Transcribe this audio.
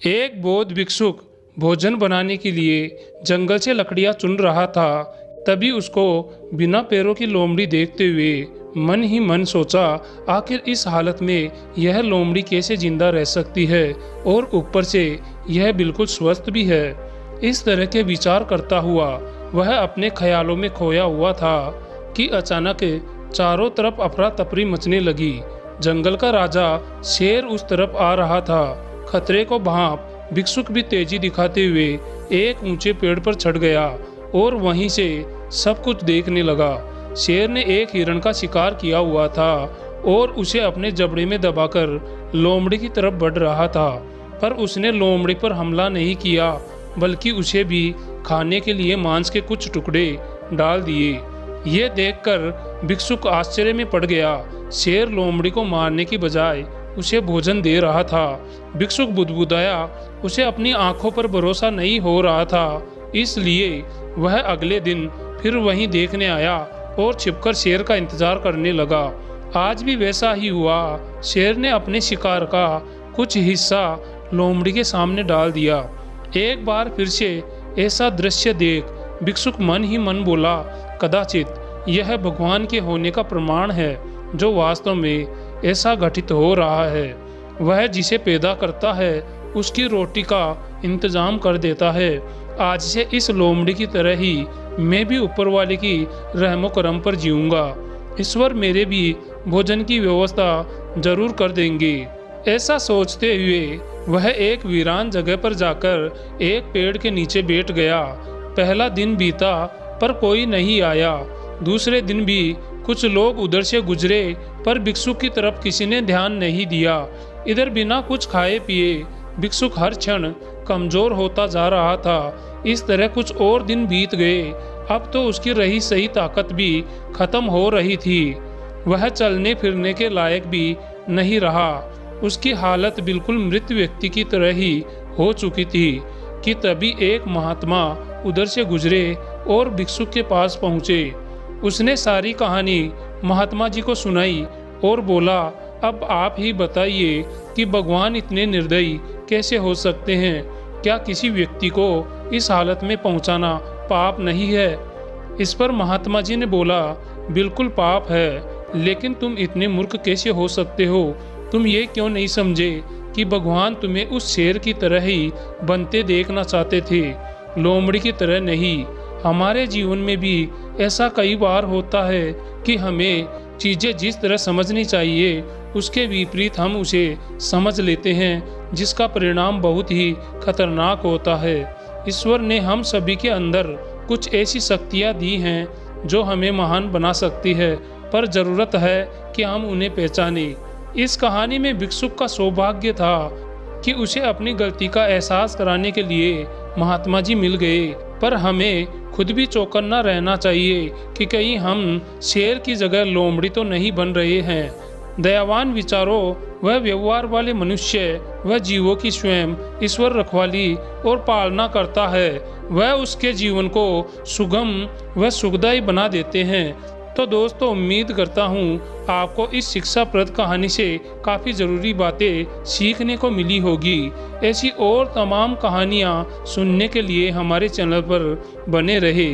एक बौद्ध भिक्षुक भोजन बनाने के लिए जंगल से लकड़ियां चुन रहा था। तभी उसको बिना पैरों की लोमड़ी देखते हुए मन ही मन सोचा, आखिर इस हालत में यह लोमड़ी कैसे जिंदा रह सकती है और ऊपर से यह बिल्कुल स्वस्थ भी है। इस तरह के विचार करता हुआ वह अपने ख्यालों में खोया हुआ था कि अचानक चारों तरफ अफरा तफरी मचने लगी। जंगल का राजा शेर उस तरफ आ रहा था। खतरे को भांप भिक्षुक भी तेजी दिखाते हुए एक ऊंचे पेड़ पर चढ़ गया और वहीं से सब कुछ देखने लगा। शेर ने एक हिरण का शिकार किया हुआ था और उसे अपने जबड़े में दबाकर लोमड़ी की तरफ बढ़ रहा था, पर उसने लोमड़ी पर हमला नहीं किया, बल्कि उसे भी खाने के लिए मांस के कुछ टुकड़े डाल दिए। ये देखकर भिक्षुक आश्चर्य में पड़ गया। शेर लोमड़ी को मारने की बजाय उसे भोजन दे रहा था। भिक्षुक बुदबुदाया। उसे अपनी आंखों पर भरोसा नहीं हो रहा था, इसलिए वह अगले दिन फिर वहीं देखने आया और छिपकर शेर का इंतजार करने लगा। आज भी वैसा ही हुआ। शेर ने अपने शिकार का कुछ हिस्सा लोमड़ी के सामने डाल दिया। एक बार फिर से ऐसा दृश्य देख भिक्षुक मन ही मन बोला, कदाचित यह भगवान के होने का प्रमाण है, जो वास्तव में ऐसा घटित हो रहा है। वह जिसे पैदा करता है उसकी रोटी का इंतजाम कर देता है। आज से इस लोमड़ी की तरह ही मैं भी ऊपर वाले की रहमो करम पर जीऊंगा। ईश्वर मेरे भी भोजन की व्यवस्था जरूर कर देंगे। ऐसा सोचते हुए वह एक वीरान जगह पर जाकर एक पेड़ के नीचे बैठ गया। पहला दिन बीता पर कोई नहीं आया। दूसरे दिन भी कुछ लोग उधर से गुजरे, पर भिक्षुक की तरफ किसी ने ध्यान नहीं दिया। इधर बिना कुछ खाए पिए भिक्षुक हर क्षण कमजोर होता जा रहा था। इस तरह कुछ और दिन बीत गए। अब तो उसकी रही सही ताकत भी खत्म हो रही थी। वह चलने फिरने के लायक भी नहीं रहा। उसकी हालत बिल्कुल मृत व्यक्ति की तरह ही हो चुकी थी कि तभी एक महात्मा उधर से गुजरे और भिक्षुक के पास पहुँचे। उसने सारी कहानी महात्मा जी को सुनाई और बोला, अब आप ही बताइए कि भगवान इतने निर्दयी कैसे हो सकते हैं। क्या किसी व्यक्ति को इस हालत में पहुंचाना पाप नहीं है? इस पर महात्मा जी ने बोला, बिल्कुल पाप है, लेकिन तुम इतने मूर्ख कैसे हो सकते हो? तुम ये क्यों नहीं समझे कि भगवान तुम्हें उस शेर की तरह ही बनते देखना चाहते थे, लोमड़ी की तरह नहीं। हमारे जीवन में भी ऐसा कई बार होता है कि हमें चीज़ें जिस तरह समझनी चाहिए उसके विपरीत हम उसे समझ लेते हैं, जिसका परिणाम बहुत ही खतरनाक होता है। ईश्वर ने हम सभी के अंदर कुछ ऐसी शक्तियाँ दी हैं जो हमें महान बना सकती है, पर ज़रूरत है कि हम उन्हें पहचानें। इस कहानी में भिक्षुक का सौभाग्य था कि उसे अपनी गलती का एहसास कराने के लिए महात्मा जी मिल गए, पर हमें खुद भी चौकन्ना रहना चाहिए कि कहीं हम शेर की जगह लोमड़ी तो नहीं बन रहे हैं। दयावान विचारों व व्यवहार वाले मनुष्य वह जीवों की स्वयं ईश्वर रखवाली और पालना करता है। वह उसके जीवन को सुगम व सुखदायी बना देते हैं। तो दोस्तों, उम्मीद करता हूँ आपको इस शिक्षाप्रद कहानी से काफ़ी ज़रूरी बातें सीखने को मिली होगी। ऐसी और तमाम कहानियाँ सुनने के लिए हमारे चैनल पर बने रहे।